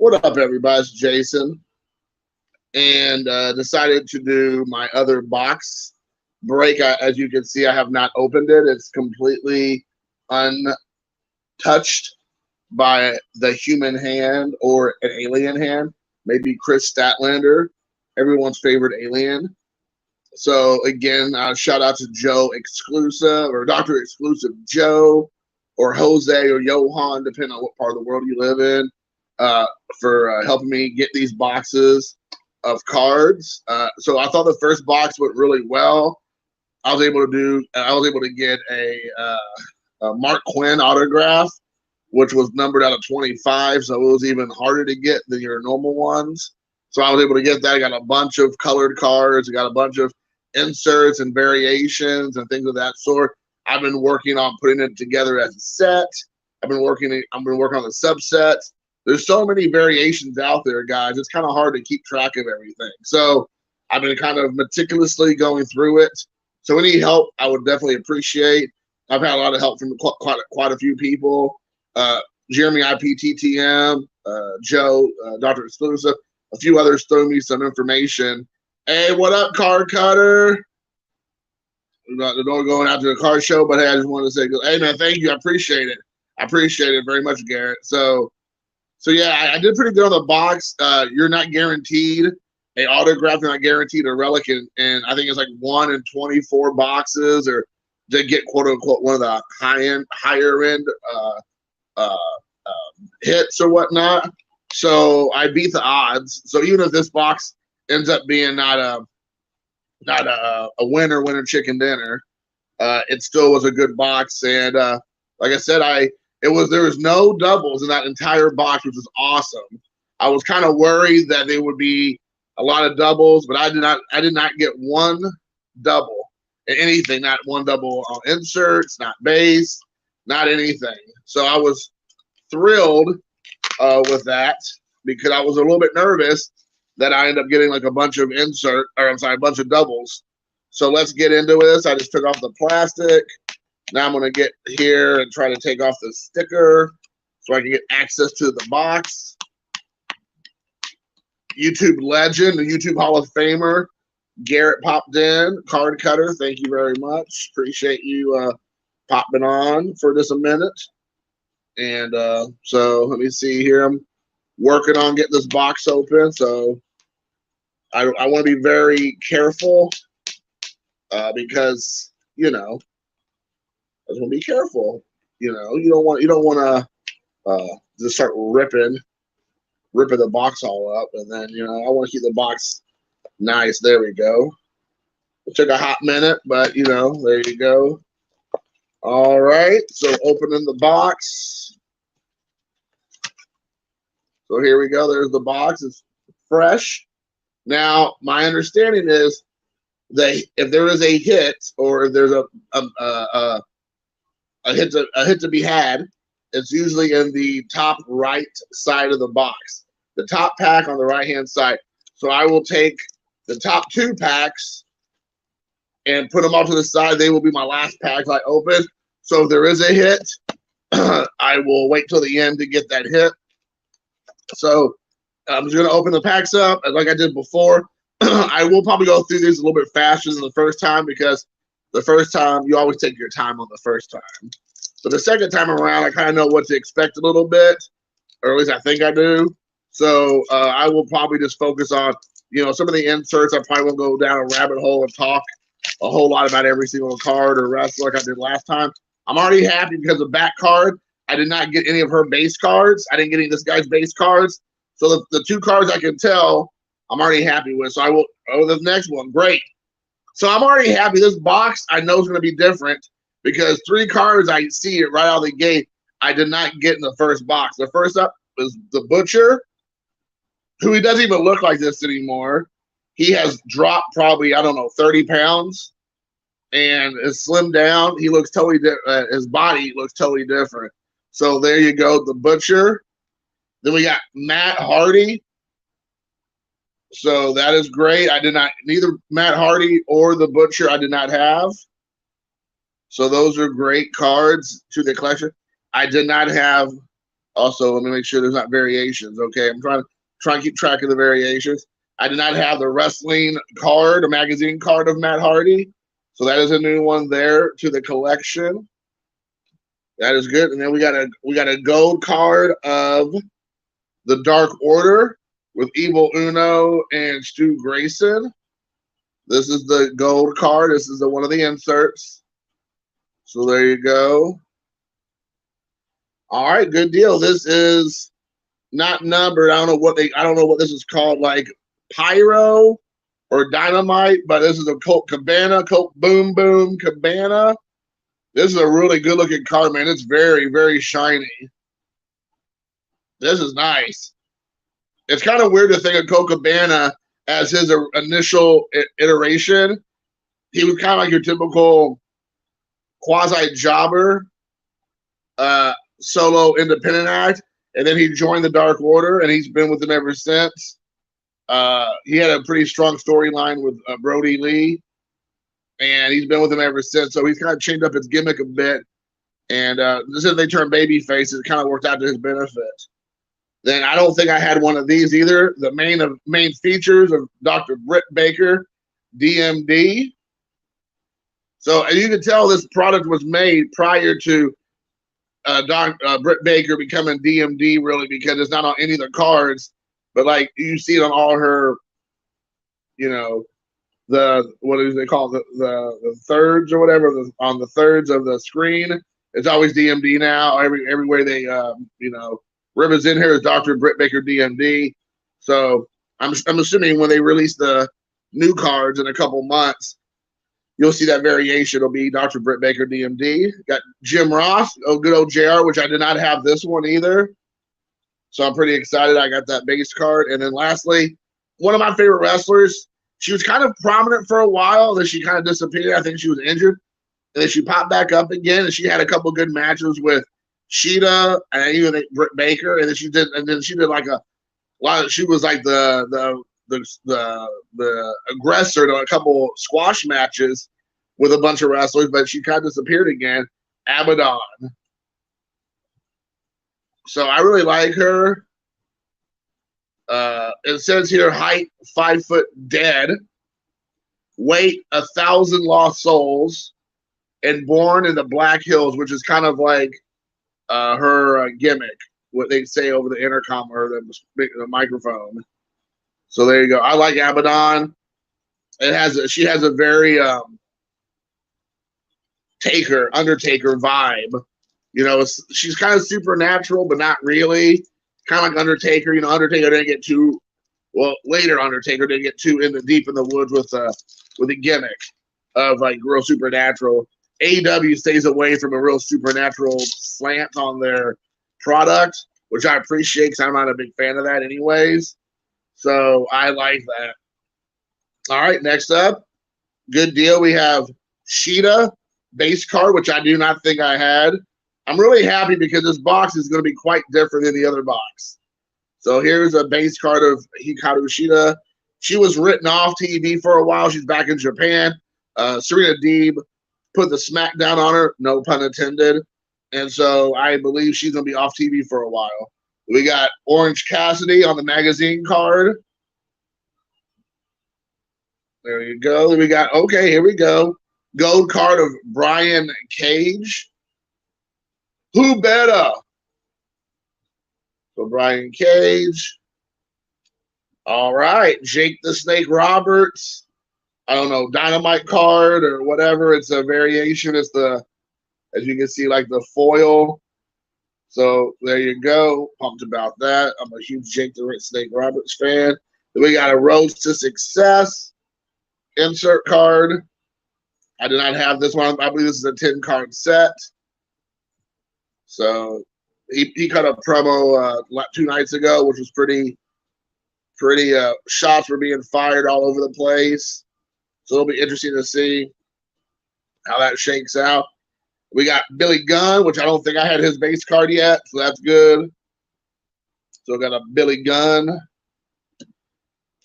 What up, everybody? It's Jason, and decided to do my other box break. As you can see, I have not opened it. It's completely untouched by the human hand or an alien hand. Maybe Chris Statlander, everyone's favorite alien. So again, shout out to Joe Exclusive or Dr. Exclusive Joe or Jose or Johan, depending on what part of the world you live in, for helping me get these boxes of cards. So I thought the first box went really well. I was able to get a Mark Quinn autograph, which was numbered out of 25, so it was even harder to get than your normal ones. So I was able to get that. I got a bunch of colored cards. I got a bunch of inserts and variations and things of that sort. I've been working on putting it together as a set. I've been working on the subsets. There's so many variations out there, guys. It's kind of hard to keep track of everything. So I've been kind of meticulously going through it. So any help, I would definitely appreciate. I've had a lot of help from quite a few people. Jeremy IPTTM, Joe, Dr. Exclusive, a few others threw me some information. Hey, what up, Card Cutter? Not going out to a card show, but hey, I just wanted to say, hey, man, thank you. I appreciate it. I appreciate it very much, Garrett. So yeah, I did pretty good on the box. You're not guaranteed an autograph. You're not guaranteed a relic, and I think it's like 1 in 24 boxes, or to get quote unquote one of the higher end hits or whatnot. So I beat the odds. So even if this box ends up being not a winner chicken dinner, it still was a good box. And like I said, there was no doubles in that entire box, which was awesome. I was kind of worried that there would be a lot of doubles, but I did not get one double in anything. Not one double on inserts, not base, not anything. So I was thrilled with that, because I was a little bit nervous that I end up getting like a bunch of a bunch of doubles. So let's get into this. I just took off the plastic. Now I'm going to get here and try to take off the sticker so I can get access to the box. YouTube legend, the YouTube Hall of Famer, Garrett popped in. Card Cutter, thank you very much. Appreciate you popping on for just a minute. And so let me see here. I'm working on getting this box open. So I want to be very careful because, I just want to be careful. You don't want to just start ripping the box all up, and then I want to keep the box nice. There we go. It took a hot minute, but there you go. All right, so opening the box. So here we go. There's the box. It's fresh. Now, my understanding is that if there is a hit, or if there's a hit to be had, it's usually in the top right side of the box, the top pack on the right-hand side. So I will take the top 2 packs and put them off to the side. They will be my last packs I open. So if there is a hit, I will wait till the end to get that hit. So I'm just going to open the packs up, and like I did before. I will probably go through these a little bit faster than the first time, because the first time, you always take your time on the first time. But the second time around, I kind of know what to expect a little bit, or at least I think I do. So I will probably just focus on, some of the inserts. I probably won't go down a rabbit hole and talk a whole lot about every single card or wrestler like I did last time. I'm already happy because the back card, I did not get any of her base cards. I didn't get any of this guy's base cards. So the 2 cards I can tell, I'm already happy with. So I will, the next one, great. So I'm already happy. This box I know is going to be different, because 3 cards I see it right out of the gate I did not get in the first box. The first up is the Butcher, who he doesn't even look like this anymore. He has dropped probably, 30 pounds, and is slimmed down. He looks totally different. His body looks totally different. So there you go, the Butcher. Then we got Matt Hardy. So that is great. Neither Matt Hardy or the Butcher I did not have. So those are great cards to the collection. I did not have Also, let me make sure there's not variations. Okay, I'm trying to keep track of the variations. I did not have the wrestling card, a magazine card of Matt Hardy, so that is a new one there to the collection. That is good. And then we got a gold card of the Dark Order with Evil Uno and Stu Grayson. This is the gold card. This is one of the inserts. So there you go. All right, good deal. This is not numbered. I don't know what this is called, like Pyro or Dynamite, but this is a Colt Cabana, Colt Boom Boom Cabana. This is a really good looking card, man. It's very, very shiny. This is nice. It's kind of weird to think of Colt Cabana as his initial iteration. He was kind of like your typical quasi-jobber, solo independent act, and then he joined the Dark Order, and he's been with them ever since. He had a pretty strong storyline with Brody Lee, and he's been with him ever since. So he's kind of changed up his gimmick a bit, and since they turned baby faces, it kind of worked out to his benefit. Then I don't think I had one of these either. The main features of Dr. Britt Baker, DMD. So as you can tell, this product was made prior to Britt Baker becoming DMD, really, because it's not on any of the cards, but like you see it on all her, what do they call it? The thirds or whatever, on the thirds of the screen. It's always DMD now. Everywhere they represent here is Dr. Britt Baker DMD. So I'm assuming when they release the new cards in a couple months, you'll see that variation. It'll be Dr. Britt Baker DMD. Got Jim Ross, good old JR, which I did not have this one either. So I'm pretty excited I got that base card. And then lastly, one of my favorite wrestlers. She was kind of prominent for a while, then she kind of disappeared. I think she was injured. And then she popped back up again, and she had a couple good matches with Sheeta and even Britt Baker. And then she did like a lot. She was like the aggressor to a couple squash matches with a bunch of wrestlers, but she kind of disappeared again. Abaddon. So I really like her. It says here height 5 foot dead, weight 1,000 lost souls, and born in the Black Hills, which is kind of like her gimmick, what they say over the intercom or the microphone. So there you go. I like Abaddon. She has a very Undertaker vibe. She's kind of supernatural, but not really. Kind of like Undertaker. Undertaker didn't get too later. Undertaker didn't get too deep in the woods with a gimmick of like real supernatural. AEW stays away from a real supernatural slant on their product, which I appreciate because I'm not a big fan of that anyways. So I like that. All right, next up, good deal. We have Sheeta base card, which I do not think I had. I'm really happy because this box is going to be quite different than the other box. So here's a base card of Hikaru Shida. She was written off TV for a while. She's back in Japan. Serena Deeb put the smackdown on her, no pun intended. And so I believe she's going to be off TV for a while. We got Orange Cassidy on the magazine card. There you go. Here we go. Gold card of Brian Cage. Who better? So Brian Cage. All right. Jake the Snake Roberts. I don't know, Dynamite card or whatever. It's a variation. It's as you can see, like the foil. So there you go. Pumped about that. I'm a huge Jake the Snake Roberts fan. Then we got a Road to Success insert card. I did not have this one. I believe this is a 10-card set. So he cut a promo 2 nights ago, which was pretty shots were being fired all over the place. So it'll be interesting to see how that shakes out. We got Billy Gunn, which I don't think I had his base card yet, so that's good. So we got a Billy Gunn.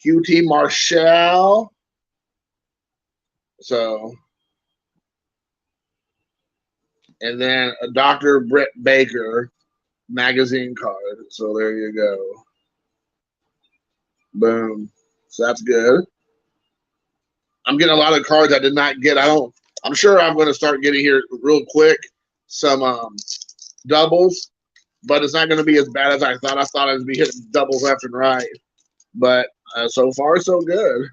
QT Marshall. So, and then a Dr. Britt Baker. magazine card. So there you go. Boom. So that's good. I'm getting a lot of cards I did not get. I'm sure I'm going to start getting here real quick some doubles, but it's not going to be as bad as I thought. I thought I'd be hitting doubles left and right, but so far so good.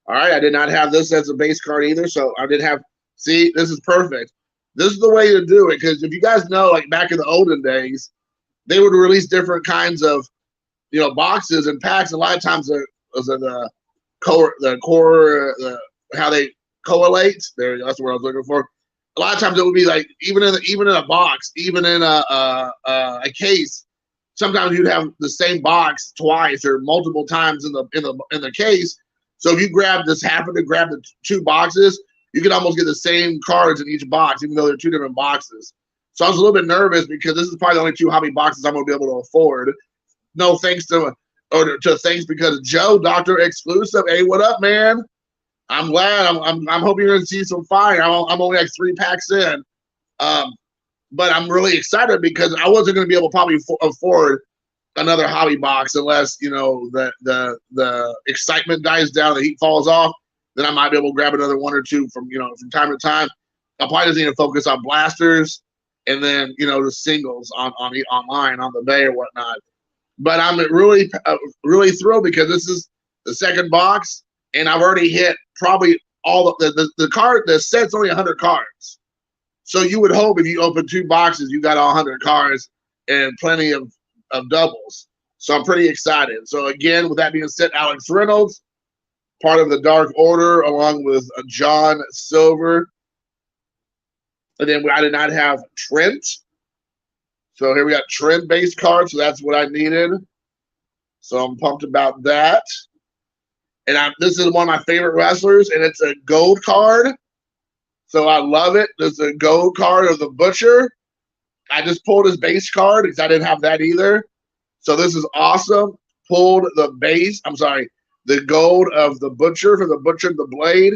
All right, I did not have this as a base card either, so I did have. See, this is perfect. This is the way to do it, because if you guys know, like back in the olden days, they would release different kinds of, boxes and packs. A lot of times the how they correlate. That's the word I was looking for. A lot of times it would be like even in a box, even in a case. Sometimes you'd have the same box twice or multiple times in the case. So if you happen to grab the two boxes, you can almost get the same cards in each box, even though they're two different boxes. So I was a little bit nervous because this is probably the only two hobby boxes I'm going to be able to afford. No thanks thanks because Joe, Dr. Exclusive. Hey, what up, man? I'm glad. I'm hoping you're going to see some fire. I'm only like 3 packs in. But I'm really excited because I wasn't going to be able to probably afford another hobby box unless, the excitement dies down, the heat falls off. Then I might be able to grab another 1 or 2 from time to time. I'll probably just need to focus on blasters and then, the singles online on the bay or whatnot. But I'm really, really thrilled because this is the second box, and I've already hit probably all of the card. The set's only 100 cards, so you would hope if you open 2 boxes, you got all 100 cards and plenty of doubles. So I'm pretty excited. So again, with that being said, Alex Reynolds, part of the Dark Order, along with John Silver, and then I did not have Trent. So here we got Trent base card, so that's what I needed. So I'm pumped about that. And this is one of my favorite wrestlers, and it's a gold card. So I love it. This is a gold card of the Butcher. I just pulled his base card because I didn't have that either. So this is awesome. Pulled the gold of the Butcher for the Butcher and the Blade.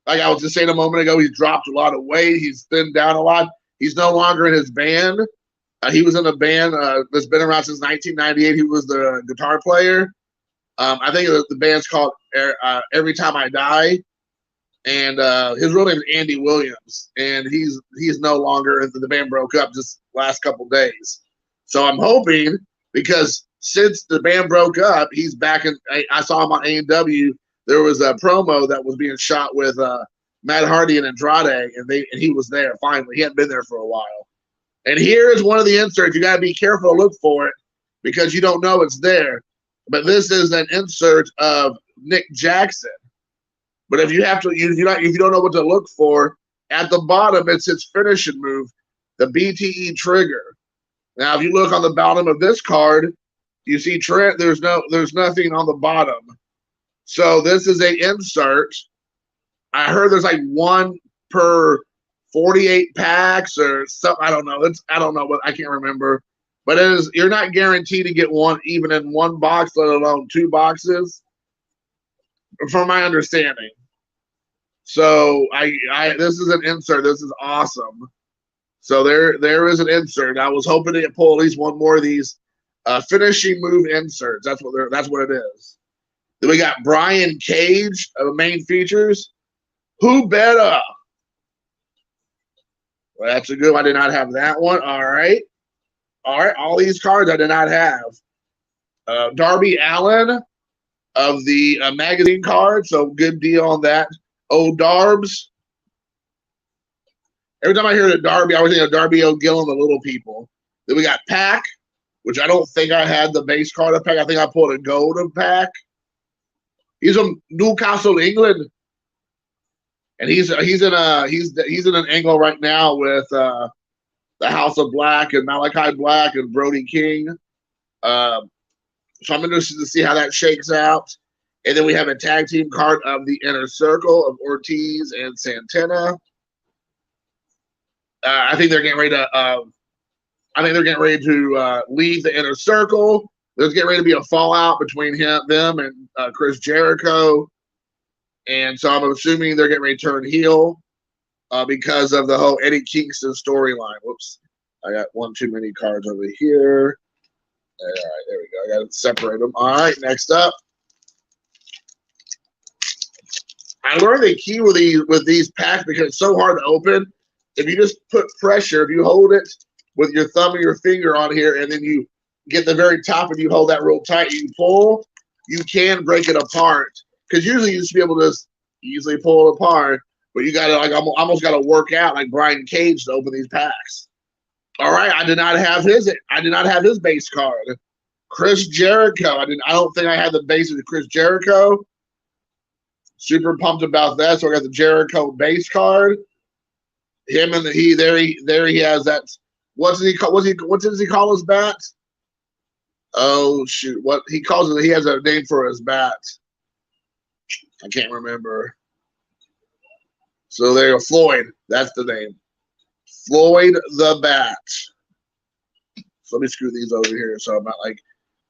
Like I was just saying a moment ago, he's dropped a lot of weight. He's thinned down a lot. He's no longer in his band. He was in a band that's been around since 1998. He was the guitar player. I think the band's called Every Time I Die. And his real name is Andy Williams. And he's no longer, the band broke up just last couple days. So I'm hoping, because since the band broke up, he's back in. I saw him on AEW. There was a promo that was being shot with Matt Hardy and Andrade, and he was there finally. He hadn't been there for a while. And here is one of the inserts. You got to be careful to look for it because you don't know it's there. But this is an insert of Nick Jackson. But if you don't know what to look for, at the bottom it's his finishing move, the BTE trigger. Now, if you look on the bottom of this card, you see Trent. There's nothing on the bottom. So this is a insert. I heard there's like 1 per 48 packs or something. I don't know. I don't know what. I can't remember. But you're not guaranteed to get one even in 1 box, let alone 2 boxes, from my understanding. So this is an insert. This is awesome. So there is an insert. I was hoping to pull at least 1 more of these finishing move inserts. That's what it is. Then we got Brian Cage of main features. Who better? Well, that's a good one. I did not have that one. All right. All these cards I did not have. Darby Allin of the magazine card. So good deal on that. Darbs. Every time I hear the Darby, I always think of Darby O'Gill and the Little People. Then we got Pac, which I don't think I had the base card of Pac. I think I pulled a gold of Pac. He's from Newcastle, England. And he's in an angle right now with the House of Black and Malachi Black and Brody King. So I'm interested to see how that shakes out. And then we have a tag team card of the Inner Circle of Ortiz and Santana. I think they're getting ready to leave the Inner Circle. There's getting ready to be a fallout between them and Chris Jericho. And so I'm assuming they're getting ready to turn heel because of the whole Eddie Kingston storyline. Whoops. I got one too many cards over here. All right, there we go. I got to separate them. All right, next up. I learned the key with these packs because it's so hard to open. If you just put pressure, if you hold it with your thumb or your finger on here, and then you get the very top and you hold that real tight, you pull, you can break it apart. Because usually you just be able to just easily pull it apart, but you got to almost got to work out like Brian Cage to open these packs. All right, I did not have his base card. Chris Jericho. I don't think I had the base of Chris Jericho. Super pumped about that. So I got the Jericho base card. Him and he has that. What does he call his bat? Oh shoot! What he calls it? He has a name for his bat. I can't remember. So there you go, Floyd. That's the name. Floyd the Bat. So let me screw these over here so I'm not like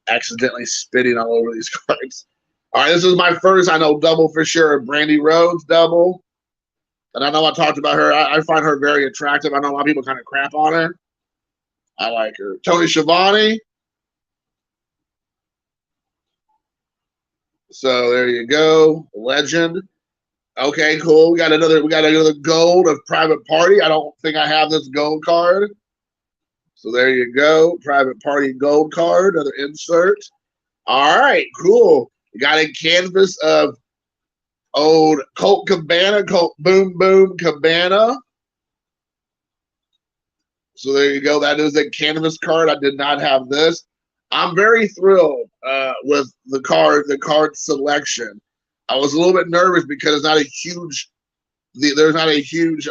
accidentally spitting all over these cards. All right, this is my first, I know, double for sure. Brody Rhodes double. And I know I talked about her. I find her very attractive. I know a lot of people kind of crap on her. I like her. Tony Schiavone. So there you go. Legend. Okay, cool. We got another gold of Private Party. I don't think I have this gold card. So there you go. Private Party gold card, another insert. All right, cool. We got a canvas of old Colt Cabana, Colt Boom Boom Cabana. So there you go. That is a canvas card. I did not have this. I'm very thrilled with the card selection. I was a little bit nervous because there's not a huge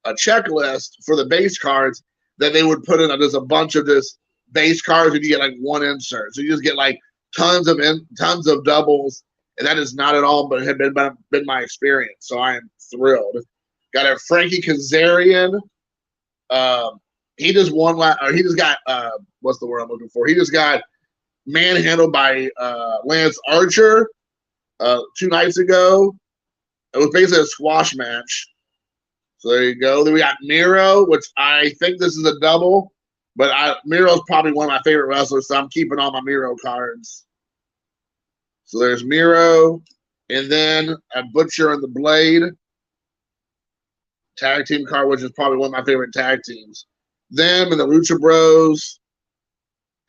a checklist for the base cards that they would put in. There's a bunch of this base cards and you get like one insert. So you just get like tons of doubles, and that is not at all but had been my experience. So I am thrilled. Got a Frankie Kazarian. He just got what's the word I'm looking for? He just got manhandled by Lance Archer 2 nights ago. It was basically a squash match. So there you go. Then we got Miro, which I think this is a double, but Miro's probably one of my favorite wrestlers, so I'm keeping all my Miro cards. So there's Miro, and then a Butcher and the Blade tag team card, which is probably one of my favorite tag teams. Them and the Lucha Bros,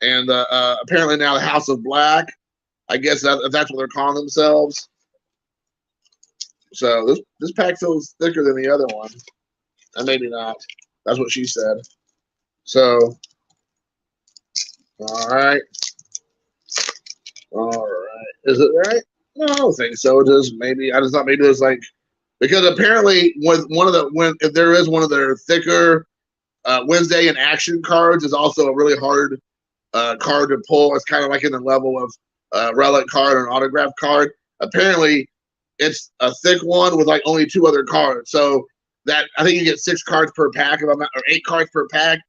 and apparently now the House of Black. I guess that's what they're calling themselves. So this pack feels thicker than the other one. And maybe not. That's what she said. So, all right. All right. Is it right? No, I don't think so. Just maybe. I just thought maybe it was like, because apparently if there is one of their thicker Wednesday in action cards is also a really hard card to pull. It's kind of like in the level of relic card or an autograph card. Apparently, it's a thick one with like only 2 other cards. So that I think you get 6 cards per pack, or 8 cards per pack.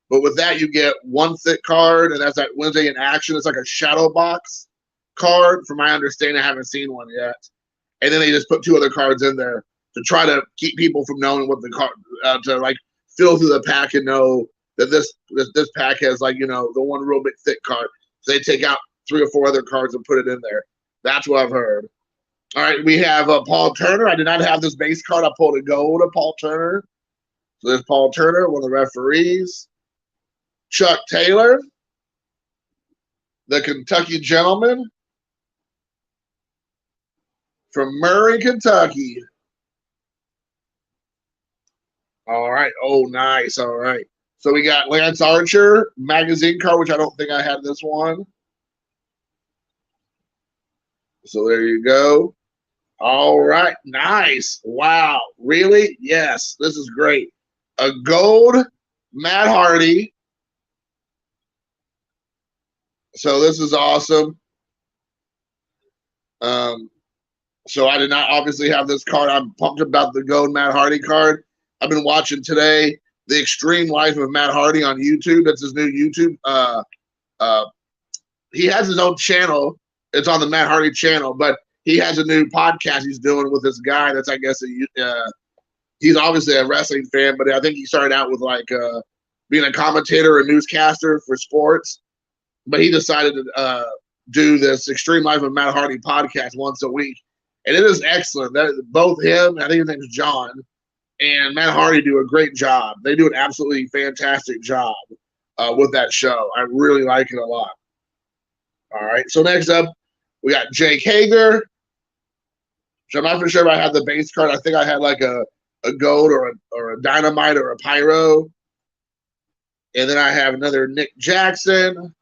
But with that, you get 1 thick card, and that's that Wednesday in action. It's like a shadow box card, from my understanding. I haven't seen one yet. And then they just put 2 other cards in there to try to keep people from knowing what the card to like fill through the pack and know that this pack has like the one real big thick card. So they take out 3 or 4 other cards and put it in there. That's what I've heard. All right, we have Paul Turner. I did not have this base card. I pulled a gold of Paul Turner. So there's Paul Turner, one of the referees. Chuck Taylor, the Kentucky Gentleman from Murray, Kentucky. All right. Oh, nice. All right. So we got Lance Archer magazine card, which I don't think I had this one. So there you go. All right. Nice. Wow. Really? Yes. This is great. A gold Matt Hardy. So this is awesome. So I did not obviously have this card. I'm pumped about the gold Matt Hardy card. I've been watching today The Extreme Life of Matt Hardy on YouTube. That's his new YouTube. He has his own channel. It's on the Matt Hardy channel, but he has a new podcast he's doing with this guy that's, I guess, he's obviously a wrestling fan, but I think he started out with like being a commentator or newscaster for sports. But he decided to do this Extreme Life of Matt Hardy podcast once a week. And it is excellent. Both him, I think his name is John, and Matt Hardy do a great job. They do an absolutely fantastic job with that show. I really like it a lot. All right, so next up, we got Jake Hager, which I'm not for sure if I had the base card. I think I had like a gold or a dynamite or a pyro. And then I have another Nick Jackson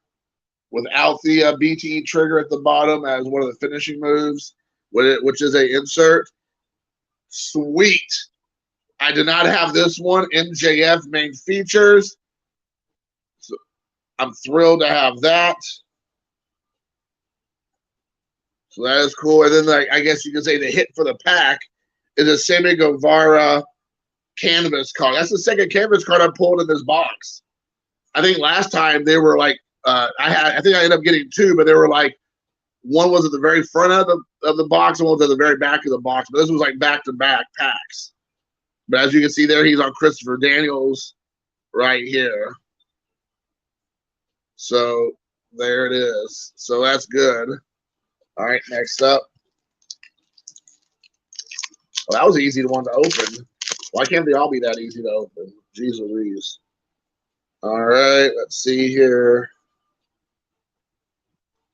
without the BTE trigger at the bottom as one of the finishing moves, which is a insert. Sweet. I did not have this one. MJF main features. So I'm thrilled to have that. So that is cool. And then I guess you could say the hit for the pack is a Sammy Guevara canvas card. That's the second canvas card I pulled in this box. I think last time they were like, I think I ended up getting two, but they were like, one was at the very front of the box and one was at the very back of the box. But this was like back-to-back packs. But as you can see there, he's on Christopher Daniels right here. So there it is. So that's good. All right, next up. Well, that was an easy one to open. Why can't they all be that easy to open? Jeez Louise. All right, let's see here.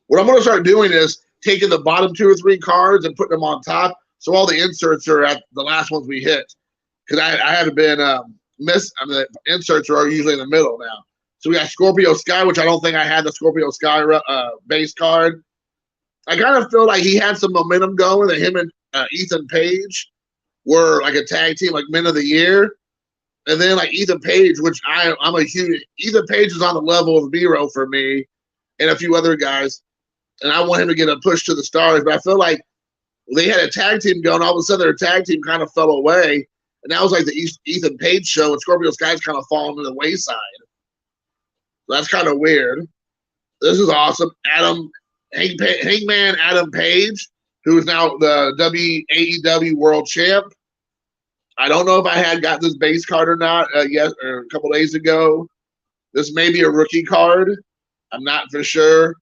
What I'm going to start doing is taking the bottom 2 or 3 cards and putting them on top, so all the inserts are at the last ones we hit. Because I haven't been the inserts are usually in the middle now. So we got Scorpio Sky, which I don't think I had the Scorpio Sky base card. I kind of feel like he had some momentum going, that him and Ethan Page were like a tag team, like men of the year. And then like Ethan Page, which I'm a huge, Ethan Page is on the level of Miro for me and a few other guys. And I want him to get a push to the stars. But I feel like they had a tag team going. All of a sudden their tag team kind of fell away. And that was like the Ethan Page show, and Scorpio Sky's kind of fallen to the wayside. So that's kind of weird. This is awesome. Hangman Adam Page, who is now the AEW World Champ. I don't know if I had got this base card or not or a couple days ago. This may be a rookie card. I'm not for sure.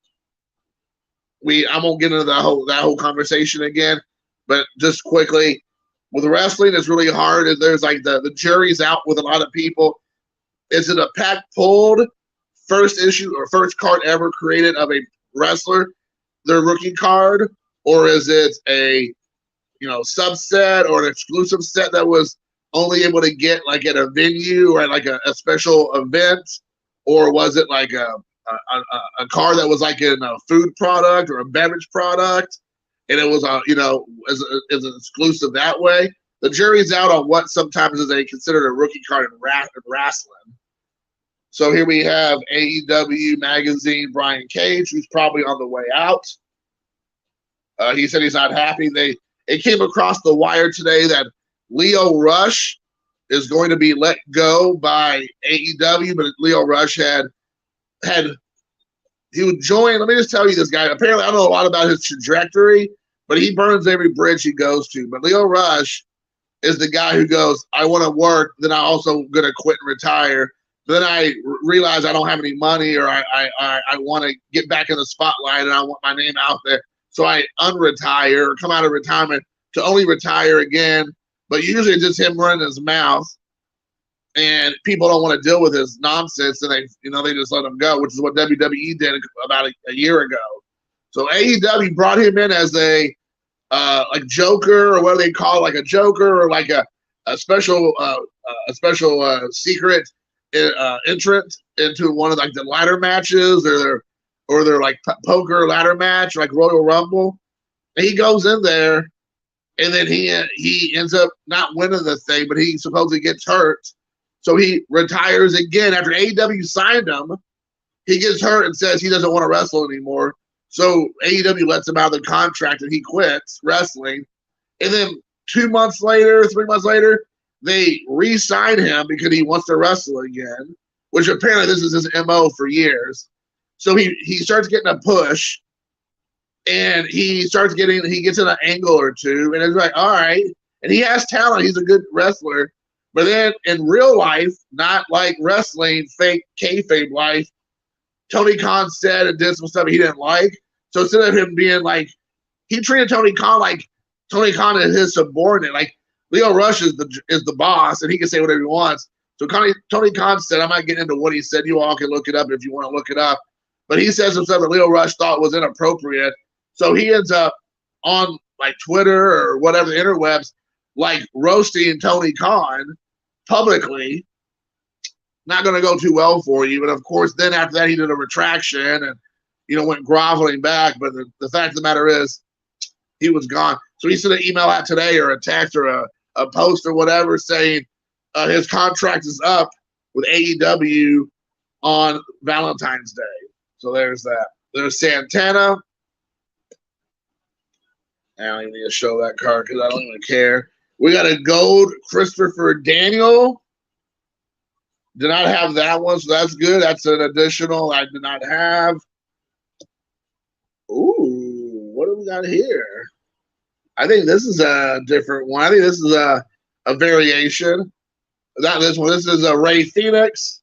I won't get into that whole conversation again, but just quickly, with wrestling, it's really hard. There's like the jury's out with a lot of people. Is it a pack pulled first issue or first card ever created of a wrestler, their rookie card, or is it a subset or an exclusive set that was only able to get like at a venue or at like a special event, or was it like a card that was like in a food product or a beverage product, and it was is an exclusive that way? The jury's out on what sometimes is considered a rookie card in wrestling. So here we have AEW Magazine Brian Cage, who's probably on the way out. He said he's not happy. It came across the wire today that Leo Rush is going to be let go by AEW, but Leo Rush he would join. Let me just tell you this guy. Apparently, I don't know a lot about his trajectory, but he burns every bridge he goes to. But Leo Rush is the guy who goes, I want to work, then I'm also going to quit and retire. Then I realize I don't have any money, or I want to get back in the spotlight and I want my name out there. So I unretire or come out of retirement to only retire again. But usually it's just him running his mouth, and people don't want to deal with his nonsense, and they just let him go, which is what WWE did about a year ago. So AEW brought him in as a like Joker, or what do they call it, like a Joker, or like a special secret entrant into one of like the ladder matches, or their like poker ladder match, like Royal Rumble. And he goes in there, and then he ends up not winning the thing, but he supposedly gets hurt. So he retires again after AEW signed him. He gets hurt and says he doesn't want to wrestle anymore. So AEW lets him out of the contract and he quits wrestling. And then 3 months later, they re-sign him because he wants to wrestle again, which apparently this is his MO for years. So he starts getting a push, and he gets in an angle or two, and it's like, all right. And he has talent. He's a good wrestler. But then in real life, not like wrestling, fake kayfabe life, Tony Khan said and did some stuff he didn't like. So instead of him being like, he treated Tony Khan like Tony Khan is his subordinate. Like Lio Rush is the boss, and he can say whatever he wants. So Tony Khan said, I'm not getting into what he said. You all can look it up if you want to look it up. But he said some stuff that Lio Rush thought was inappropriate. So he ends up on like Twitter or whatever, the interwebs, like roasting Tony Khan publicly. Not going to go too well for you. But of course, then after that, he did a retraction and, went groveling back. But the fact of the matter is, he was gone. So he sent an email out today or a text or a post or whatever saying his contract is up with AEW on Valentine's Day. So there's that. There's Santana. I don't even need to show that card because I don't even care. We got a gold Christopher Daniel. Did not have that one, so that's good. That's an additional I did not have. Ooh, what do we got here? I think this is a different one. I think this is a variation. Not this one. This is a Ray Phoenix.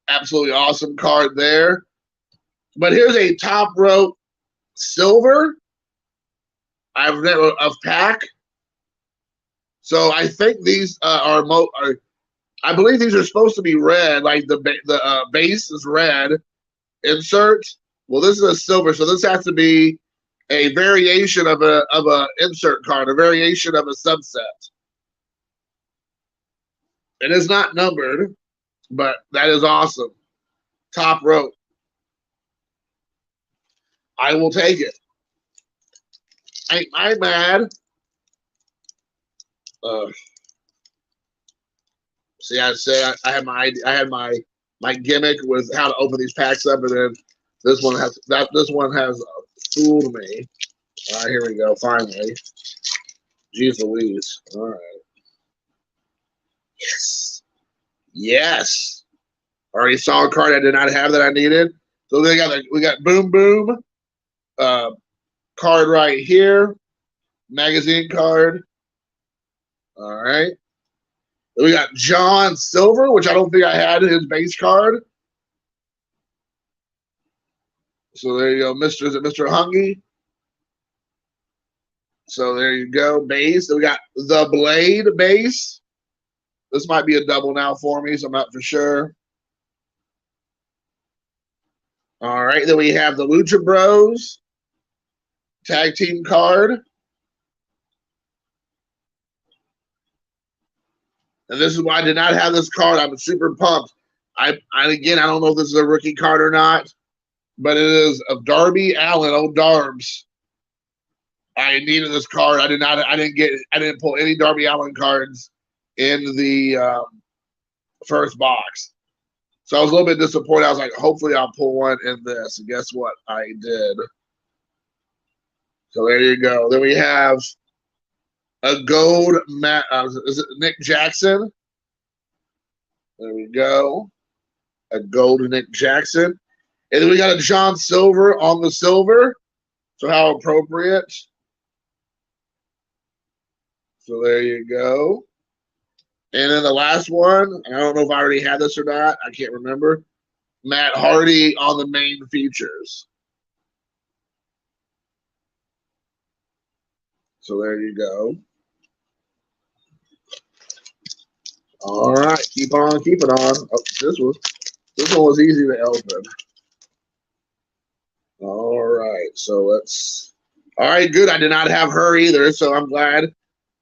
Absolutely awesome card there. But here's a top rope silver. I've never of Pac. So I think these are I believe these are supposed to be red, like the base is red. Insert. Well, this is a silver, so this has to be a variation of a insert card, a variation of a subset. It is not numbered, but that is awesome. Top rope. I will take it. Ain't I mad? See, I said I had my gimmick with how to open these packs up, and then this one has fooled me. All right, here we go. Finally, jeez Louise. All right. Yes. Already saw a card I did not have that I needed. So we got Boom Boom card right here, magazine card. All right. Then we got John Silver, which I don't think I had his base card. So there you go, Mr. Hungy? So there you go, base. Then we got the Blade base. This might be a double now for me, so I'm not for sure. All right, then we have the Lucha Bros tag team card. And this is why I did not have this card. I'm super pumped. Again, I don't know if this is a rookie card or not, but it is of Darby Allin, old Darbs. I needed this card. I didn't pull any Darby Allin cards in the first box. So I was a little bit disappointed. I was like, hopefully I'll pull one in this. And guess what? I did. So there you go. Then we have a gold, is it Nick Jackson? There we go. A gold Nick Jackson. And then we got a John Silver on the silver. So how appropriate. So there you go. And then the last one, I don't know if I already had this or not. I can't remember. Matt Hardy on the main features. So there you go. All right, keep on keeping on. Oh, this one was easy to open. All right, so let's. All right, good. I did not have her either, so I'm glad.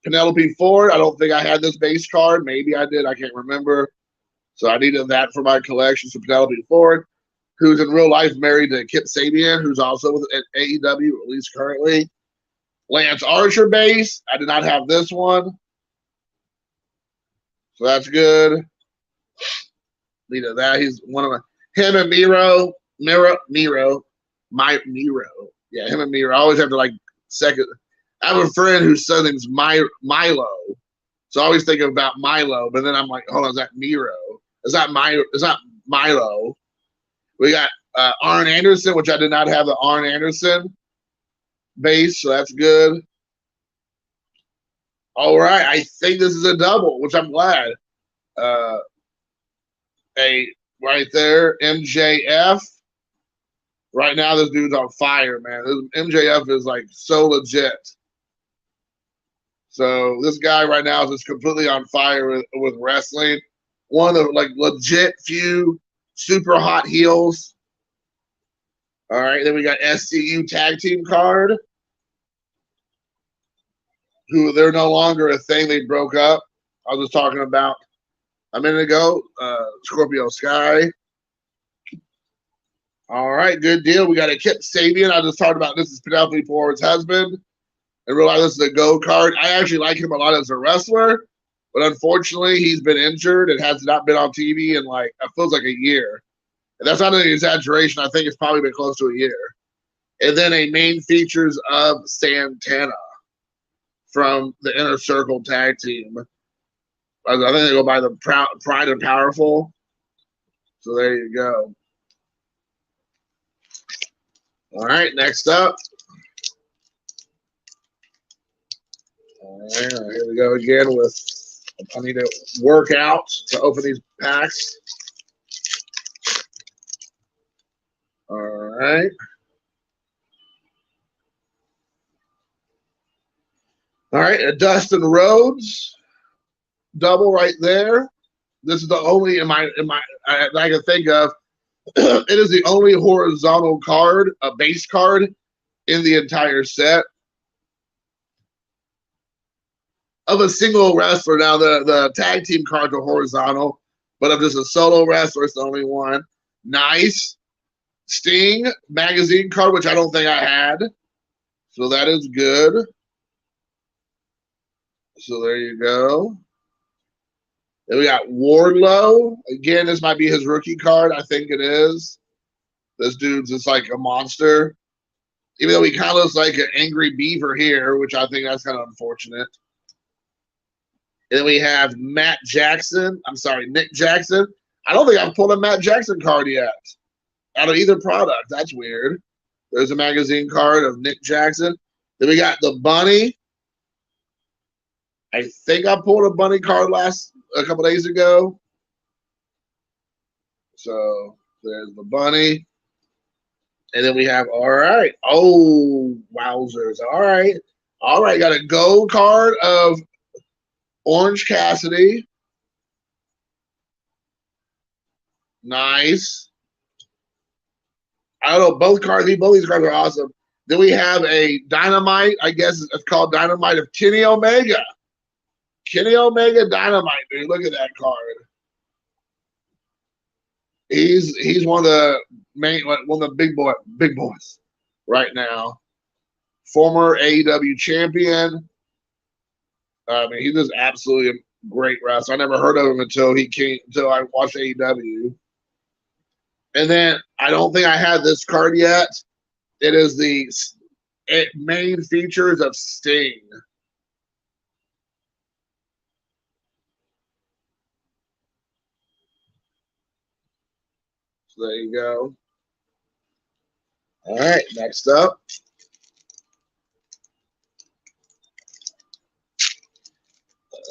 Penelope Ford. I don't think I had this base card. Maybe I did. I can't remember. So I needed that for my collection. So Penelope Ford, who's in real life married to Kip Sabian, who's also with AEW, at least currently. Lance Archer base. I did not have this one. So that's good. Needed that. He's one of him and Miro. Yeah, him and Miro. I always have to like second. I have a friend whose son name's Milo. So I always think about Milo, but then I'm like, hold on, is that Miro? Is that Milo? We got Arn Anderson, which I did not have the Arn Anderson base, so that's good. All right, I think this is a double, which I'm glad. Right there, MJF. Right now, this dude's on fire, man. This MJF is like so legit. So this guy right now is just completely on fire with wrestling. One of the like legit few super hot heels. All right, then we got Scu Tag Team card, who they're no longer a thing. They broke up. I was just talking about a minute ago. Scorpio Sky. All right, good deal. We got a Kip Sabian. I just talked about this is Penelope Ford's husband. I realize this is a gold card. I actually like him a lot as a wrestler, but unfortunately, he's been injured and has not been on TV in like it feels like a year. And that's not an exaggeration. I think it's probably been close to a year. And then a main features of Santana from the Inner Circle Tag Team. I think they go by the Pride and Powerful. So there you go. All right, next up. All right, here we go again with, I need to work out to open these packs. All right. All right, a Dustin Rhodes double right there. This is the only I can think of. It is the only horizontal card, a base card, in the entire set of a single wrestler. Now the tag team cards are horizontal, but of just a solo wrestler, it's the only one. Nice. Sting magazine card, which I don't think I had. So that is good. So there you go. Then we got Warglow. Again, this might be his rookie card. I think it is. This dude's just like a monster. Even though he kind of looks like an angry beaver here, which I think that's kind of unfortunate. And then we have Matt Jackson. I'm sorry, Nick Jackson. I don't think I've pulled a Matt Jackson card yet out of either product. That's weird. There's a magazine card of Nick Jackson. Then we got the Bunny. I think I pulled a Bunny card a couple days ago. So there's the Bunny. And then we have, all right. Oh, wowzers. All right. All right. Got a gold card of Orange Cassidy. Nice. I don't know. Both these cards are awesome. Then we have a Dynamite. I guess it's called Dynamite of Kenny Omega. Kenny Omega Dynamite, dude. Look at that card. He's one of the big boys right now. Former AEW champion. I mean, he's just absolutely a great wrestler. I never heard of him until I watched AEW. And then I don't think I had this card yet. It is the main features of Sting. So there you go. All right, next up.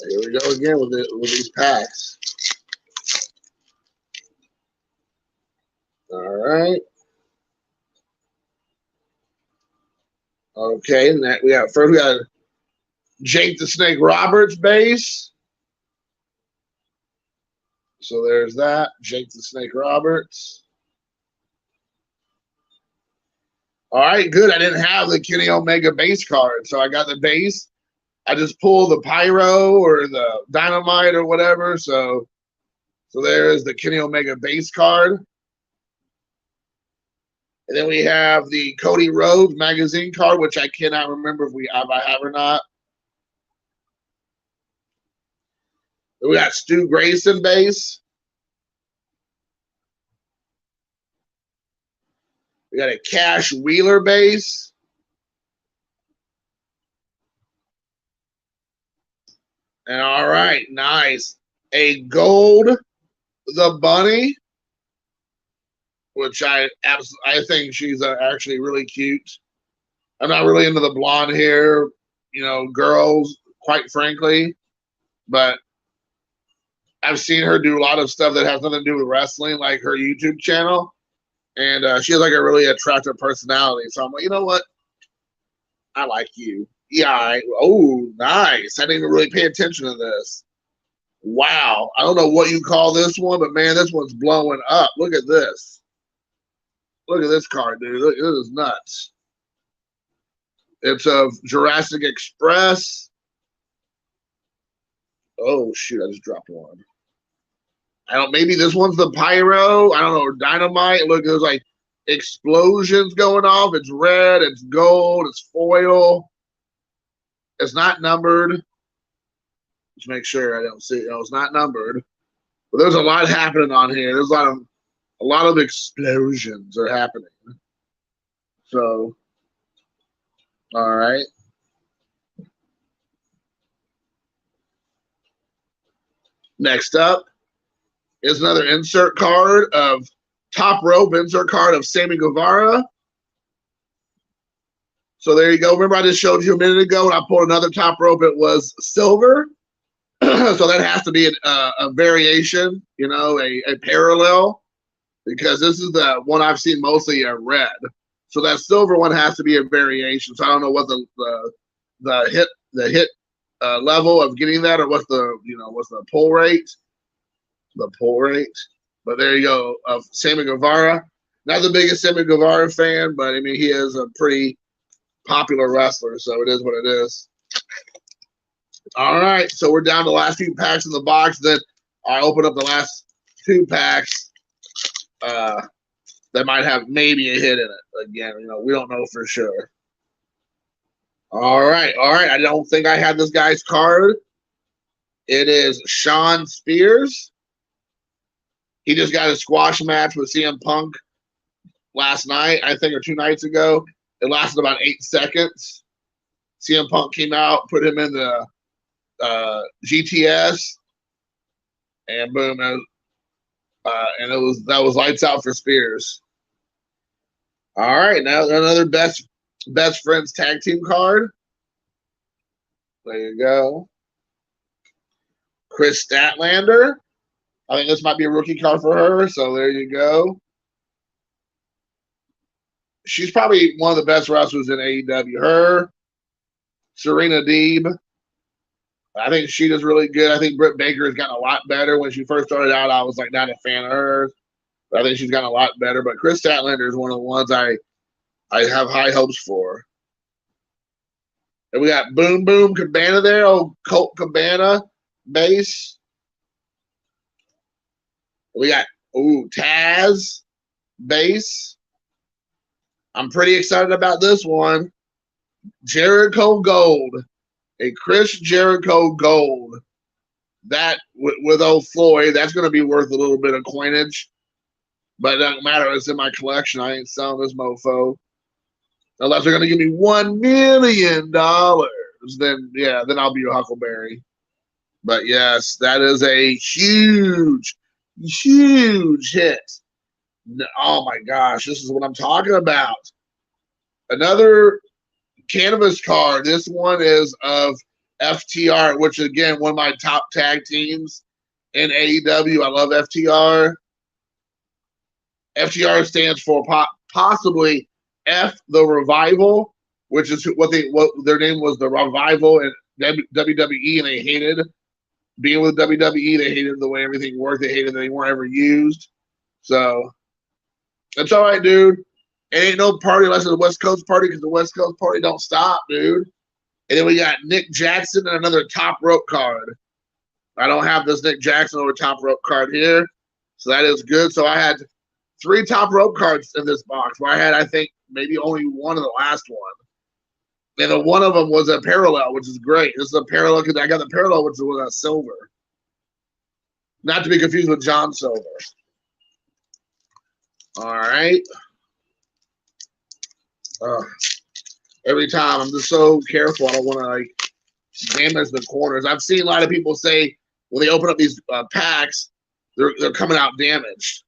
Here we go again with these packs. All right. Okay, we got Jake the Snake Roberts base. So there's that, Jake the Snake Roberts. All right, good. I didn't have the Kenny Omega base card, so I got the base. I just pulled the Pyro or the Dynamite or whatever. So there is the Kenny Omega base card. And then we have the Cody Rhodes magazine card, which I cannot remember if I have or not. Then we got Stu Grayson base. We got a Cash Wheeler base. And all right, nice. A gold the Bunny, which I think she's actually really cute. I'm not really into the blonde hair, girls. quite frankly. But I've seen her do a lot of stuff that has nothing to do with wrestling, like her YouTube channel. And she has like a really attractive personality. So I'm like, you know what? I like you. Yeah. Oh, nice. I didn't even really pay attention to this. Wow. I don't know what you call this one, but man, this one's blowing up. Look at this. Look at this card, dude. Look, this is nuts. It's of Jurassic Express. Oh, shoot. I just dropped one. I don't. Maybe this one's the Pyro. I don't know. Or Dynamite. Look, there's like explosions going off. It's red. It's gold. It's foil. It's not numbered. Just make sure I don't see it. No, it's not numbered. But there's a lot happening on here. There's a lot of explosions are happening. So, all right. Next up is another insert card of top rope insert card of Sammy Guevara. So there you go. Remember I just showed you a minute ago when I pulled another top rope, it was silver. So that has to be a variation, you know, a parallel, because this is the one I've seen mostly red. So that silver one has to be a variation. So I don't know what the hit level of getting that, or what's the pull rate. The pull rate. But there you go, of Sammy Guevara. Not the biggest Sammy Guevara fan, but I mean, he is a pretty popular wrestler, so it is what it is. All right, so we're down to the last few packs in the box. Then I open up the last 2 packs that might have maybe a hit in it. Again, you know, we don't know for sure. All right. I don't think I have this guy's card. It is Shawn Spears. He just got a squash match with CM Punk last night, I think, or 2 nights ago. It lasted about 8 seconds. CM Punk came out, put him in the GTS, and boom, and that was lights out for Spears. All right, now another best friends tag team card. There you go. Chris Statlander. I think this might be a rookie card for her, so there you go. She's probably one of the best wrestlers in AEW. Her, Serena Deeb. I think she does really good. I think Britt Baker has gotten a lot better. When she first started out, I was like not a fan of her. But I think she's gotten a lot better. But Chris Statlander is one of the ones I have high hopes for. And we got Boom Boom Cabana there. Oh, Colt Cabana base. We got Taz base. I'm pretty excited about this one. Jericho Gold. A Chris Jericho Gold. That, with old Floyd, that's going to be worth a little bit of coinage. But it doesn't matter. It's in my collection. I ain't selling this mofo. Unless they're going to give me $1 million. Then I'll be your Huckleberry. But yes, that is a huge hit. Oh my gosh, this is what I'm talking about. Another canvas card. This one is of FTR, which is, again, one of my top tag teams in AEW. I love FTR. FTR stands for possibly F the Revival, which is what their name was, the Revival in WWE, and they hated being with WWE. They hated the way everything worked. They hated that they weren't ever used. So that's all right, dude. It ain't no party unless it's a West Coast party, because the West Coast party don't stop, dude. And then we got Nick Jackson and another top rope card. I don't have this Nick Jackson or top rope card here, so that is good. So I had 3 top rope cards in this box, where I had, I think, maybe only one in the last one. And then one of them was a parallel, which is great. This is a parallel because I got the parallel, which was a silver. Not to be confused with John Silver. All right. Every time I'm just so careful. I don't want to damage the corners. I've seen a lot of people say when they open up these packs, they're coming out damaged,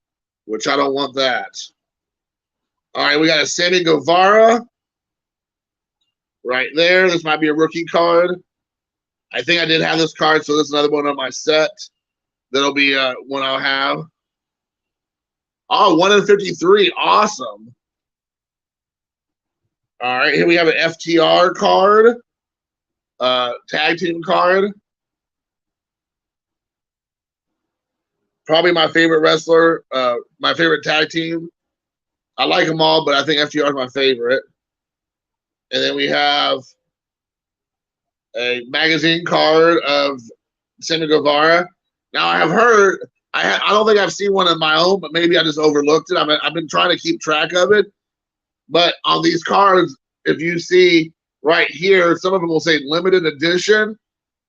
which I don't want that. All right, we got a Sammy Guevara right there. This might be a rookie card. I think I did have this card, so this is another one on my set. That'll be one I'll have. Oh, 1 in 53. Awesome. All right, here we have an FTR card. Tag team card. Probably my favorite wrestler. My favorite tag team. I like them all, but I think FTR is my favorite. And then we have a magazine card of Sammy Guevara. Now, I have heard, I don't think I've seen one of my own, but maybe I just overlooked it. I've been trying to keep track of it. But on these cards, if you see right here, some of them will say limited edition.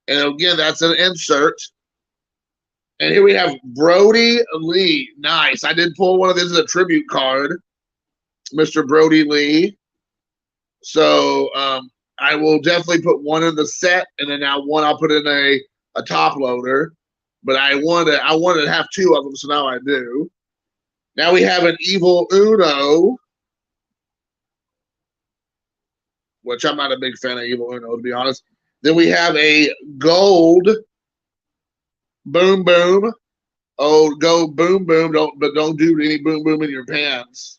And again, that's an insert. And here we have Brody Lee. Nice. I did pull one of these as a tribute card. Mr. Brody Lee. So I will definitely put one in the set, and then now one I'll put in a top loader. But I wanted to have two of them, so now I do. Now we have an Evil Uno, which I'm not a big fan of Evil Uno, to be honest. Then we have a gold Boom Boom. Oh, go Boom Boom, don't do any Boom Boom in your pants.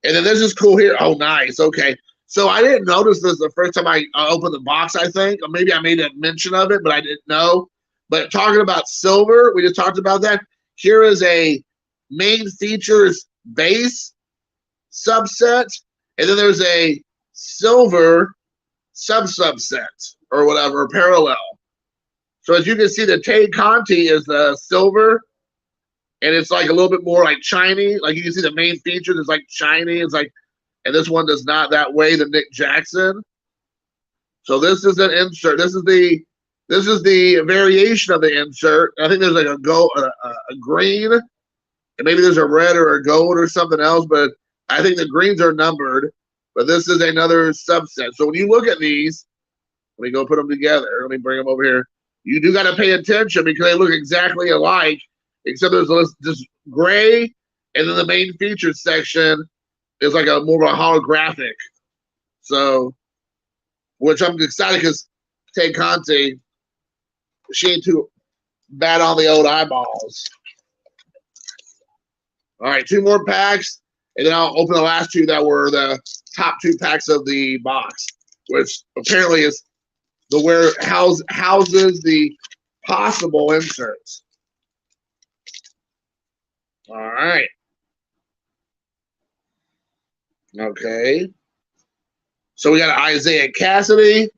And then this is cool here. Oh, nice. Okay. So I didn't notice this the first time I opened the box, I think. Or maybe I made a mention of it, but I didn't know. But talking about silver, we just talked about that. Here is a main features base subset. And then there's a silver subset or whatever, parallel. So as you can see, the Tay Conti is the silver. And it's like a little bit more like shiny. Like you can see the main feature is like shiny. It's like, and this one does not that way, the Nick Jackson. So this is an insert. This is the variation of the insert. I think there's like a green, and maybe there's a red or a gold or something else, but I think the greens are numbered. But this is another subset. So when you look at these, let me go put them together. Let me bring them over here. You do got to pay attention because they look exactly alike. Except there's this gray, and then the main features section is like a more of a holographic. So, which I'm excited because Tay Conti, she ain't too bad on the old eyeballs. All right, 2 more packs, and then I'll open the last 2 that were the top 2 packs of the box, which apparently is the where houses the possible inserts. All right. Okay. So we got Isaiah Cassidy.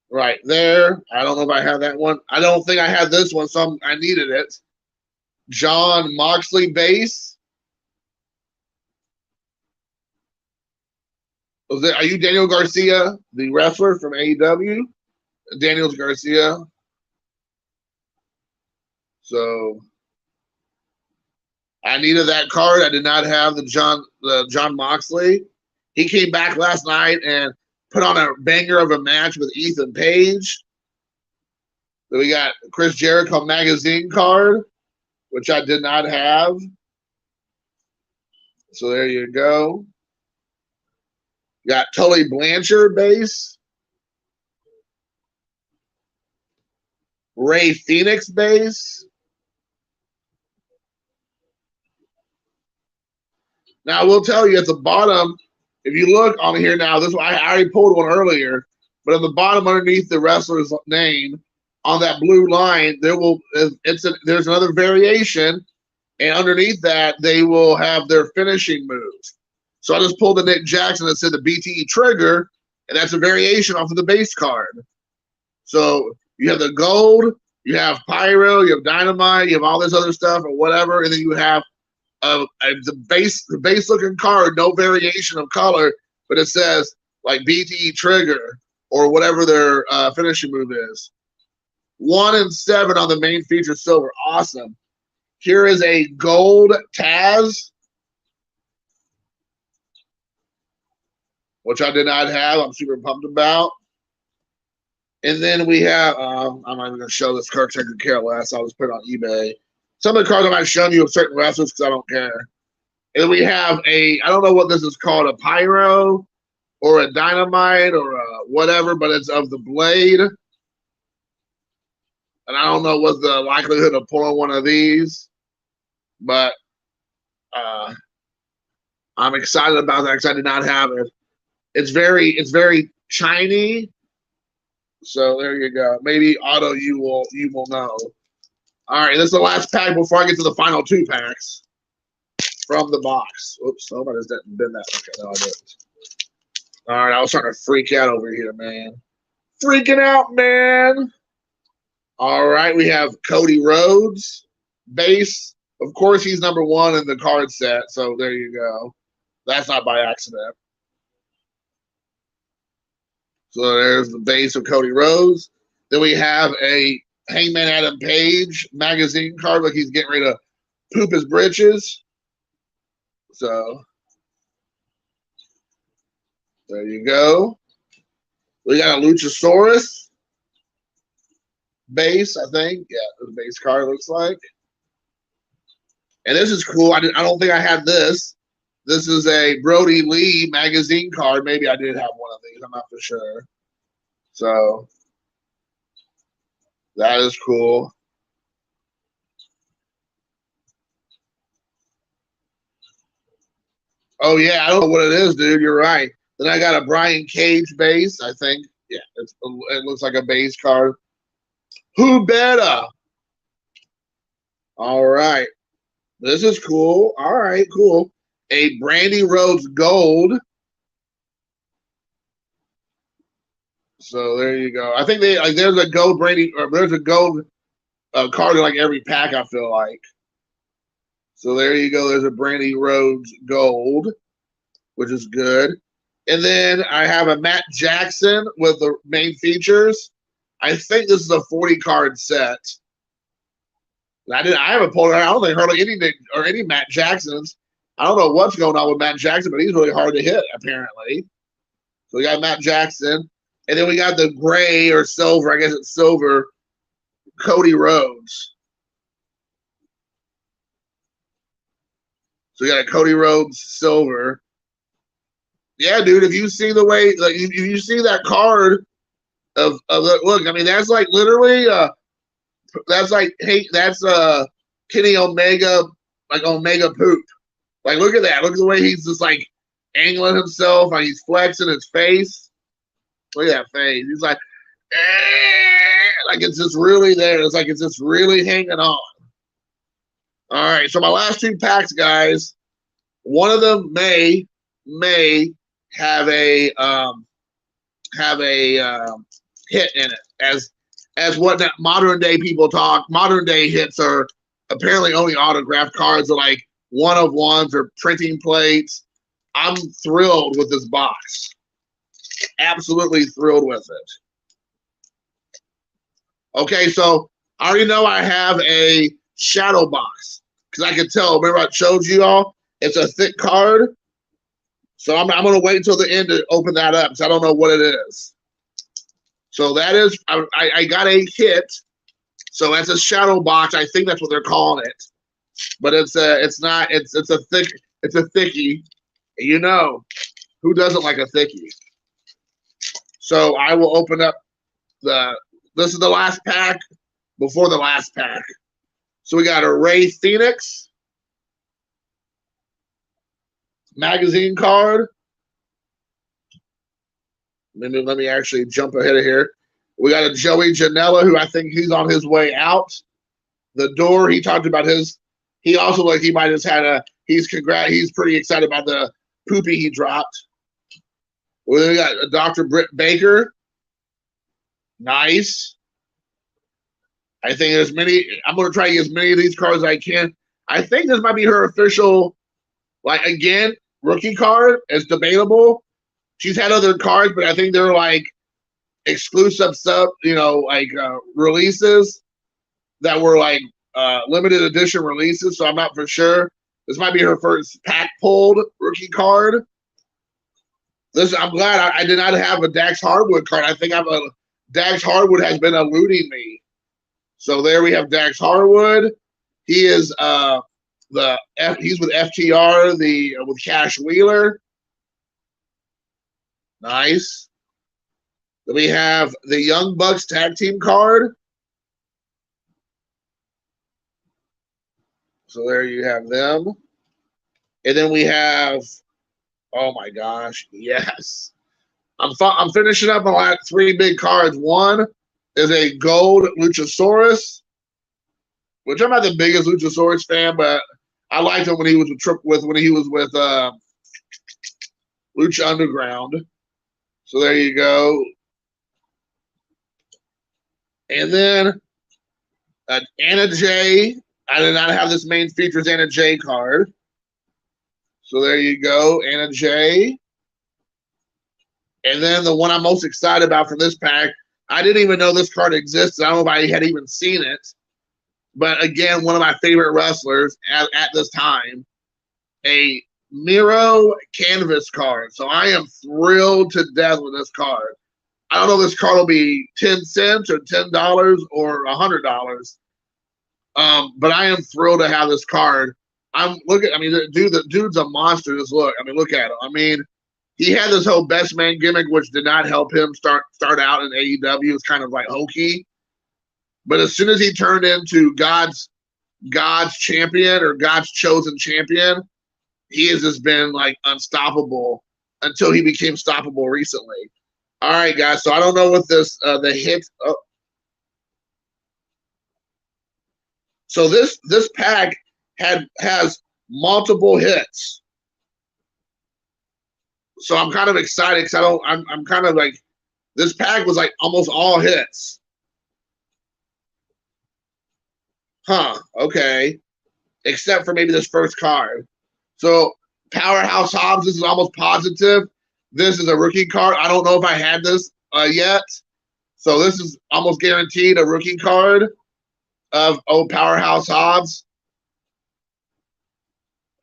Right there. I don't know if I have that one. I don't think I had this one, so I needed it. John Moxley base. Are you Daniel Garcia, the wrestler from AEW? Daniel Garcia. So I needed that card. I did not have the John Moxley. He came back last night and put on a banger of a match with Ethan Page. Then we got Chris Jericho magazine card, which I did not have. So there you go. Got Tully Blanchard base. Ray Phoenix base. Now, I will tell you at the bottom, if you look on here now, this I already pulled one earlier, but at the bottom underneath the wrestler's name, on that blue line, there's another variation, and underneath that, they will have their finishing move. So I just pulled the Nick Jackson that said the BTE trigger, and that's a variation off of the base card. So you have the gold, you have pyro, you have dynamite, you have all this other stuff or whatever, and then you have the base looking card, no variation of color, but it says like BTE trigger or whatever their finishing move is. 1 in 7 on the main feature silver. Awesome. Here is a gold Taz, which I did not have. I'm super pumped about. And then we have, I'm not even going to show this card because I could care less. I'll just put it on eBay. Some of the cards I might show you of certain wrestlers because I don't care. And then we have I don't know what this is called, a pyro or a Dynamite or a whatever, but it's of the Blade. And I don't know what's the likelihood of pulling one of these, but I'm excited about that because I did not have it. It's very shiny. So there you go. Maybe Otto, you will know. All right, this is the last pack before I get to the final 2 packs from the box. Oops, nobody's been that. Okay, no, I didn't. All right, I was starting to freak out over here, man. Freaking out, man. All right, we have Cody Rhodes, base. Of course, he's number 1 in the card set, so there you go. That's not by accident. So there's the base of Cody Rhodes. Then we have a Hangman Adam Page magazine card, like he's getting ready to poop his britches. So there you go. We got a Luchasaurus base, I think. Yeah, the base card looks like. And this is cool. I don't think I had this. This is a Brody Lee magazine card. Maybe I did have one of these. I'm not for sure. So that is cool. Oh, yeah. I don't know what it is, dude. You're right. Then I got a Brian Cage base, I think. Yeah, it looks like a base card. Who better? All right. This is cool. All right, cool. A Brody Rhodes Gold. So there you go. I think there's a gold Brady, or there's a gold card in like every pack, I feel like. So there you go. There's a Brody Rhodes Gold, which is good. And then I have a Matt Jackson with the main features. I think this is a 40 card set. I haven't pulled it out. I don't think I heard of anything or any Matt Jacksons. I don't know what's going on with Matt Jackson, but he's really hard to hit, apparently. So we got Matt Jackson. And then we got the gray or silver, I guess it's silver, Cody Rhodes. So we got a Cody Rhodes silver. Yeah, dude, if you see the way, like, if you see that card of look, I mean, that's like literally, that's like, hey, that's Kenny Omega, like Omega poop. Like, look at that. Look at the way he's just like angling himself, like he's flexing his face. Look at that face. He's like, like it's just really there. It's like it's just really hanging on. All right, so my last 2 packs, guys. One of them may have a hit in it, as what modern day people talk. Modern day hits are apparently only autographed cards, or like one-of-ones or printing plates. I'm thrilled with this box. Absolutely thrilled with it. Okay, so I already know I have a shadow box because I could tell. Remember I showed you all? It's a thick card. So I'm going to wait until the end to open that up because I don't know what it is. So that is, I got a hit. So that's a shadow box. I think that's what they're calling it. But it's a thickie. You know, who doesn't like a thickie? So I will open up this is the last pack before the last pack. So we got a Ray Phoenix magazine card. Let me actually jump ahead of here. We got a Joey Janela, who I think he's on his way out the door. He talked about he also like he might have had he's pretty excited about the poopy he dropped. We got a Dr. Britt Baker. Nice. I think I'm going to try to get as many of these cards as I can. I think this might be her official, like, again, rookie card. It's debatable. She's had other cards, but I think they're like exclusive releases that were like limited edition releases. So I'm not for sure. This might be her first pack pulled rookie card. Listen, I'm glad I did not have a Dax Hardwood card. I think Dax Hardwood has been eluding me. So there we have Dax Hardwood. He is he's with FTR, with Cash Wheeler. Nice. Then we have the Young Bucks Tag Team card. So there you have them. And then we have, oh my gosh, yes. I'm finishing up on like 3 big cards. One is a gold Luchasaurus, which I'm not the biggest Luchasaurus fan, but I liked him when he was with Lucha Underground. So there you go. And then Anna Jay. I did not have this main features Anna Jay card. So there you go, Anna Jay. And then the one I'm most excited about from this pack, I didn't even know this card existed. I don't know if I had even seen it. But again, one of my favorite wrestlers at this time, a Miro canvas card. So I am thrilled to death with this card. I don't know if this card will be 10 cents or $10 or $100. But I am thrilled to have this card. The dude's a monster. Just look. I mean, look at him. I mean, he had this whole best man gimmick, which did not help him start out in AEW. It's kind of like hokey. But as soon as he turned into God's champion or God's chosen champion, he has just been like unstoppable until he became stoppable recently. All right, guys. So I don't know what this the hit. So this pack has multiple hits. So I'm kind of excited because I'm kind of like, this pack was like almost all hits. Huh, okay. Except for maybe this first card. So Powerhouse Hobbs, this is almost positive. This is a rookie card. I don't know if I had this yet. So this is almost guaranteed a rookie card of Powerhouse Hobbs.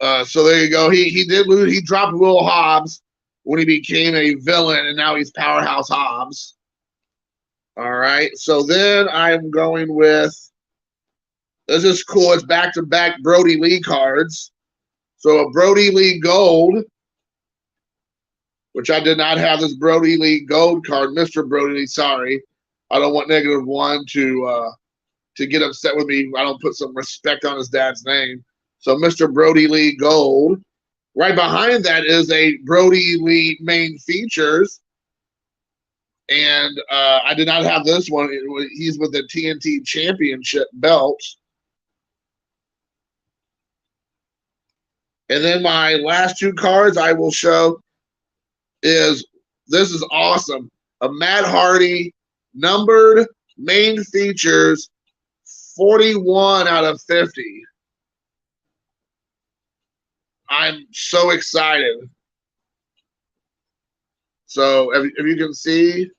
So there you go. He did lose. He dropped Will Hobbs when he became a villain, and now he's Powerhouse Hobbs. All right. So then I'm going with, this is cool. It's back-to-back Brody Lee cards. So a Brody Lee Gold, which I did not have this Brody Lee Gold card. Mr. Brody Lee, sorry. I don't want -1 to get upset with me. I don't put some respect on his dad's name. So Mr. Brody Lee Gold. Right behind that is a Brody Lee main features. And I did not have this one. He's with the TNT Championship belt. And then my last 2 cards I will show is, this is awesome. A Matt Hardy numbered main features 41 out of 50. I'm so excited. So if you can see,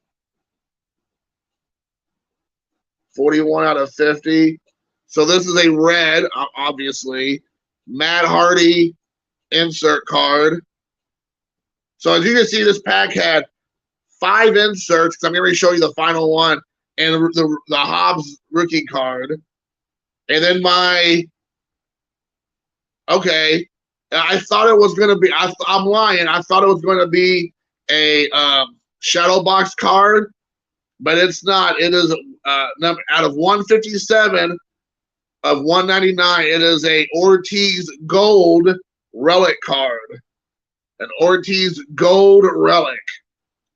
41 out of 50. So this is a red, obviously, Matt Hardy insert card. So as you can see, this pack had 5 inserts. I'm going to show you the final one, and the Hobbs rookie card. And then I thought it was going to be, I'm lying. I thought it was going to be a shadow box card, but it's not. It is out of 157 of 199. It is a Ortiz Gold relic card, an Ortiz Gold relic.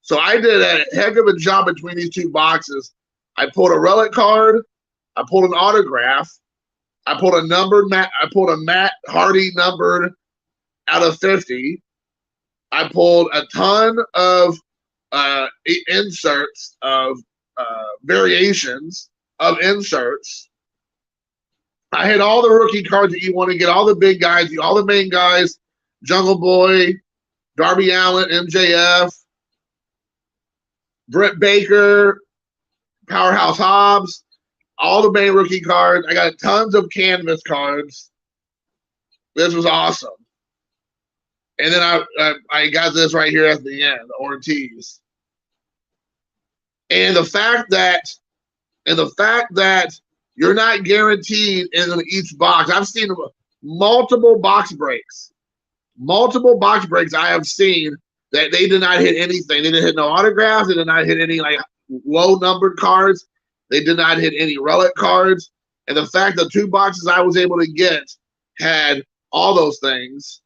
So I did a heck of a job between these 2 boxes. I pulled a relic card. I pulled an autograph. I pulled a numbered Matt. I pulled a Matt Hardy numbered out of 50. I pulled a ton of inserts of variations of inserts. I had all the rookie cards that you want to get, all the big guys, all the main guys, Jungle Boy, Darby Allin, MJF, Britt Baker, Powerhouse Hobbs, all the main rookie cards. I got tons of canvas cards. This was awesome. And then I got this right here at the end, Ortiz. And the fact that you're not guaranteed in each box. I've seen multiple box breaks. Multiple box breaks I have seen They did not hit anything. They didn't hit no autographs. They did not hit any like low numbered cards. They did not hit any relic cards. And the fact the 2 boxes I was able to get had all those things,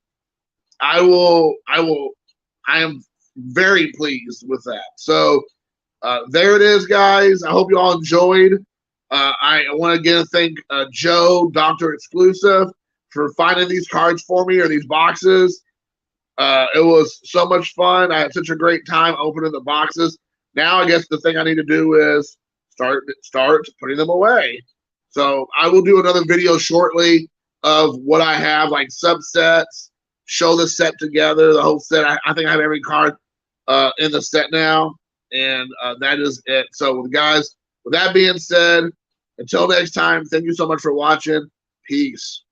I am very pleased with that. So there it is, guys. I hope you all enjoyed. I want to again thank Joe, Dr. Exclusive, for finding these cards for me, or these boxes. It was so much fun. I had such a great time opening the boxes. Now I guess the thing I need to do is start putting them away. So I will do another video shortly of what I have, like subsets, show the set together, the whole set. I think I have every card in the set now, and that is it. So guys, with that being said, until next time, thank you so much for watching. Peace.